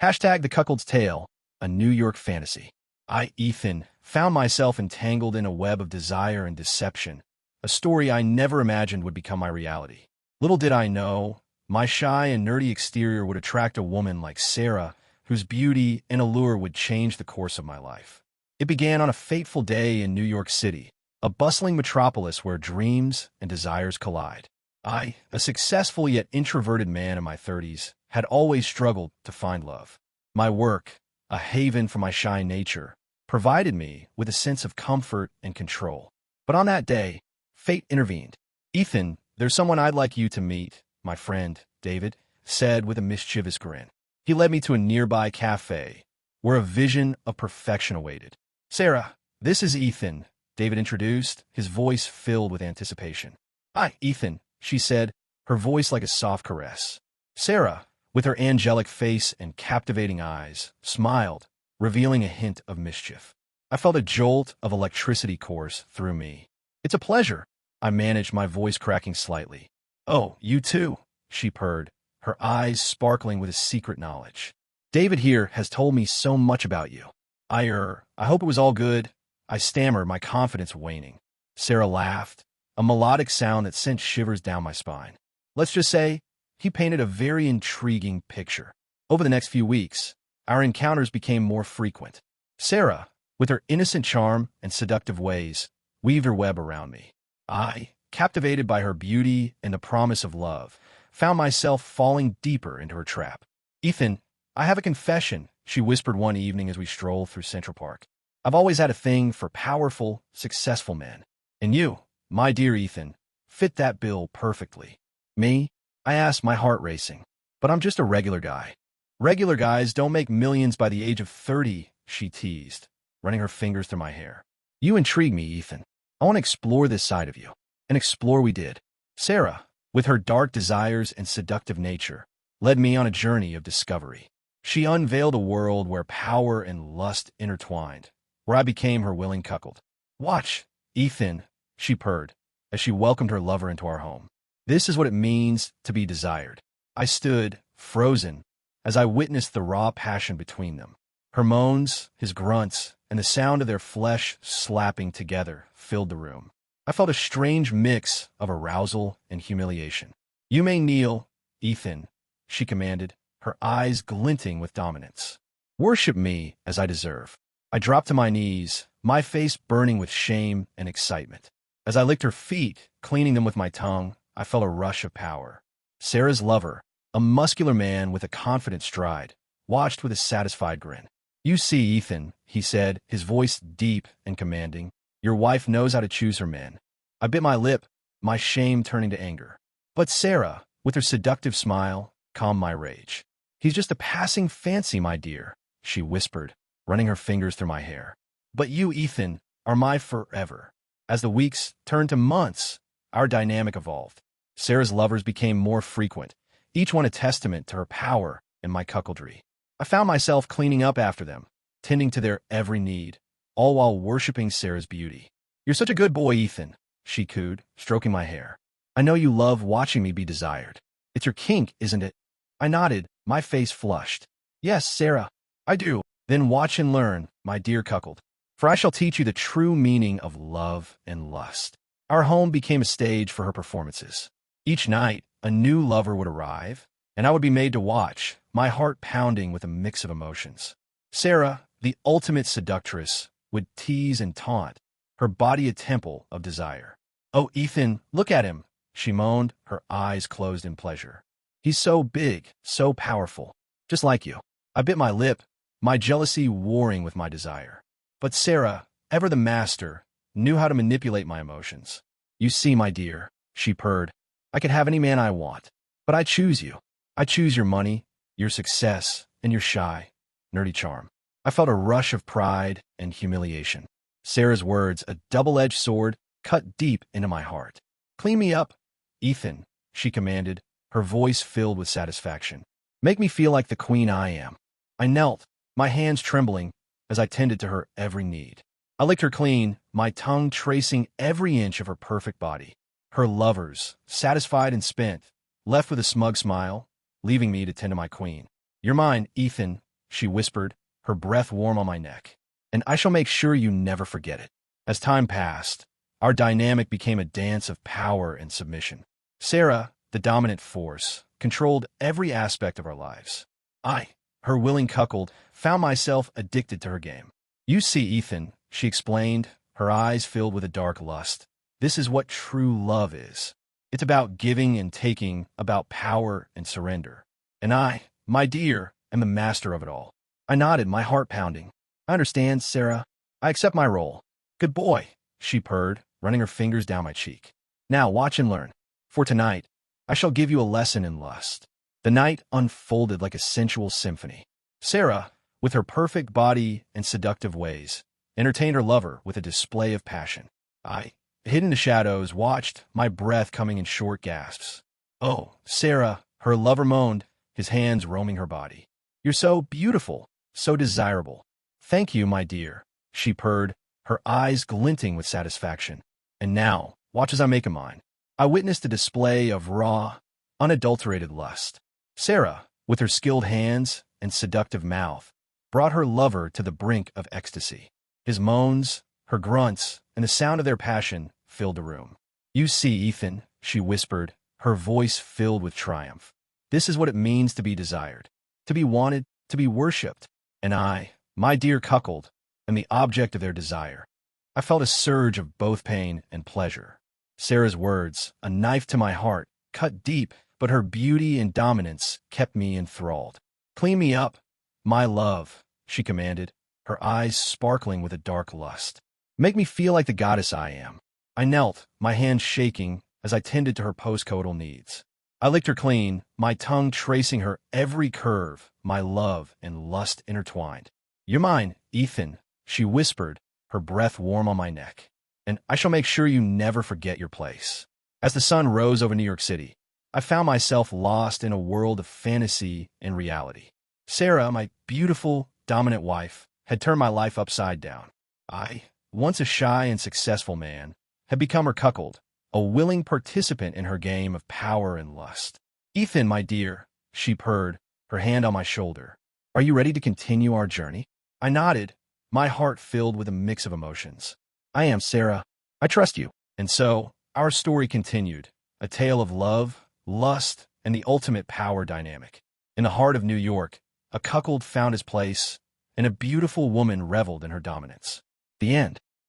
Hashtag the Cuckold's Tale, a New York fantasy. I, Ethan, found myself entangled in a web of desire and deception, a story I never imagined would become my reality. Little did I know, my shy and nerdy exterior would attract a woman like Sarah, whose beauty and allure would change the course of my life. It began on a fateful day in New York City, a bustling metropolis where dreams and desires collide. I, a successful yet introverted man in my 30s, had always struggled to find love. My work, a haven for my shy nature, provided me with a sense of comfort and control. But on that day, fate intervened. "Ethan, there's someone I'd like you to meet," my friend, David, said with a mischievous grin. He led me to a nearby cafe, where a vision of perfection awaited. "Sarah, this is Ethan," David introduced, his voice filled with anticipation. "Hi, Ethan," she said, her voice like a soft caress. Sarah, with her angelic face and captivating eyes, smiled, revealing a hint of mischief. I felt a jolt of electricity course through me. "It's a pleasure," I managed, my voice cracking slightly. "Oh, you too," she purred, her eyes sparkling with a secret knowledge. "David here has told me so much about you." I hope it was all good," I stammered, my confidence waning. Sarah laughed, a melodic sound that sent shivers down my spine. "Let's just say, he painted a very intriguing picture." Over the next few weeks, our encounters became more frequent. Sarah, with her innocent charm and seductive ways, weaved her web around me. I, captivated by her beauty and the promise of love, found myself falling deeper into her trap. "Ethan, I have a confession," she whispered one evening as we strolled through Central Park. "I've always had a thing for powerful, successful men. And you, my dear Ethan, fit that bill perfectly." "Me?" I asked, my heart racing. "But I'm just a regular guy." "Regular guys don't make millions by the age of 30, she teased, running her fingers through my hair. "You intrigue me, Ethan. I want to explore this side of you." And explore we did. Sarah, with her dark desires and seductive nature, led me on a journey of discovery. She unveiled a world where power and lust intertwined, where I became her willing cuckold. "Watch, Ethan," she purred, as she welcomed her lover into our home. "This is what it means to be desired." I stood, frozen, as I witnessed the raw passion between them. Her moans, his grunts, and the sound of their flesh slapping together filled the room. I felt a strange mix of arousal and humiliation. "You may kneel, Ethan," she commanded, her eyes glinting with dominance. "Worship me as I deserve." I dropped to my knees, my face burning with shame and excitement. As I licked her feet, cleaning them with my tongue, I felt a rush of power. Sarah's lover, a muscular man with a confident stride, watched with a satisfied grin. "You see, Ethan," he said, his voice deep and commanding, "your wife knows how to choose her men." I bit my lip, my shame turning to anger. But Sarah, with her seductive smile, calmed my rage. "He's just a passing fancy, my dear," she whispered, running her fingers through my hair. "But you, Ethan, are my forever." As the weeks turned to months, our dynamic evolved. Sarah's lovers became more frequent, each one a testament to her power and my cuckoldry. I found myself cleaning up after them, tending to their every need, all while worshiping Sarah's beauty. "You're such a good boy, Ethan," she cooed, stroking my hair. "I know you love watching me be desired. It's your kink, isn't it?" I nodded, my face flushed. "Yes, Sarah, I do." "Then watch and learn, my dear cuckold, for I shall teach you the true meaning of love and lust." Our home became a stage for her performances. Each night, a new lover would arrive, and I would be made to watch, my heart pounding with a mix of emotions. Sarah, the ultimate seductress, would tease and taunt, her body a temple of desire. "Oh, Ethan, look at him," she moaned, her eyes closed in pleasure. "He's so big, so powerful, just like you." I bit my lip, my jealousy warring with my desire. But Sarah, ever the master, knew how to manipulate my emotions. "You see, my dear," she purred, "I could have any man I want, but I choose you. I choose your money, your success, and your shy, nerdy charm." I felt a rush of pride and humiliation. Sarah's words, a double-edged sword, cut deep into my heart. "Clean me up, Ethan," she commanded, her voice filled with satisfaction. "Make me feel like the queen I am." I knelt, my hands trembling, as I tended to her every need. I licked her clean, my tongue tracing every inch of her perfect body. Her lovers, satisfied and spent, left with a smug smile, leaving me to tend to my queen. "You're mine, Ethan," she whispered, her breath warm on my neck. And I shall make sure you never forget it. As time passed, our dynamic became a dance of power and submission. Sarah, the dominant force, controlled every aspect of our lives. I, her willing cuckold, found myself addicted to her game. You see, Ethan, she explained, her eyes filled with a dark lust. This is what true love is. It's about giving and taking, about power and surrender. And I, my dear, am the master of it all. I nodded, my heart pounding. I understand, Sarah. I accept my role. Good boy, she purred, running her fingers down my cheek. Now watch and learn. For tonight, I shall give you a lesson in lust. The night unfolded like a sensual symphony. Sarah, with her perfect body and seductive ways, entertained her lover with a display of passion. I, hid in the shadows, watched, my breath coming in short gasps. Oh, Sarah, her lover moaned, his hands roaming her body. You're so beautiful, so desirable. Thank you, my dear, she purred, her eyes glinting with satisfaction. And now, watch as I make a mine. I witnessed a display of raw, unadulterated lust. Sarah, with her skilled hands and seductive mouth, brought her lover to the brink of ecstasy. His moans, her grunts, and the sound of their passion filled the room. You see, Ethan, she whispered, her voice filled with triumph. This is what it means to be desired, to be wanted, to be worshipped. And I, my dear cuckold, am the object of their desire. I felt a surge of both pain and pleasure. Sarah's words, a knife to my heart, cut deep, but her beauty and dominance kept me enthralled. Clean me up, my love, she commanded, her eyes sparkling with a dark lust. Make me feel like the goddess I am. I knelt, my hands shaking as I tended to her postcoital needs. I licked her clean, my tongue tracing her every curve, my love and lust intertwined. You're mine, Ethan, she whispered, her breath warm on my neck. And I shall make sure you never forget your place. As the sun rose over New York City, I found myself lost in a world of fantasy and reality. Sarah, my beautiful, dominant wife, had turned my life upside down. I, once a shy and successful man, had become her cuckold, a willing participant in her game of power and lust. Ethan, my dear, she purred, her hand on my shoulder. Are you ready to continue our journey? I nodded, my heart filled with a mix of emotions. I am, Sarah. I trust you. And so, our story continued, a tale of love, lust, and the ultimate power dynamic. In the heart of New York, a cuckold found his place, and a beautiful woman reveled in her dominance. The end.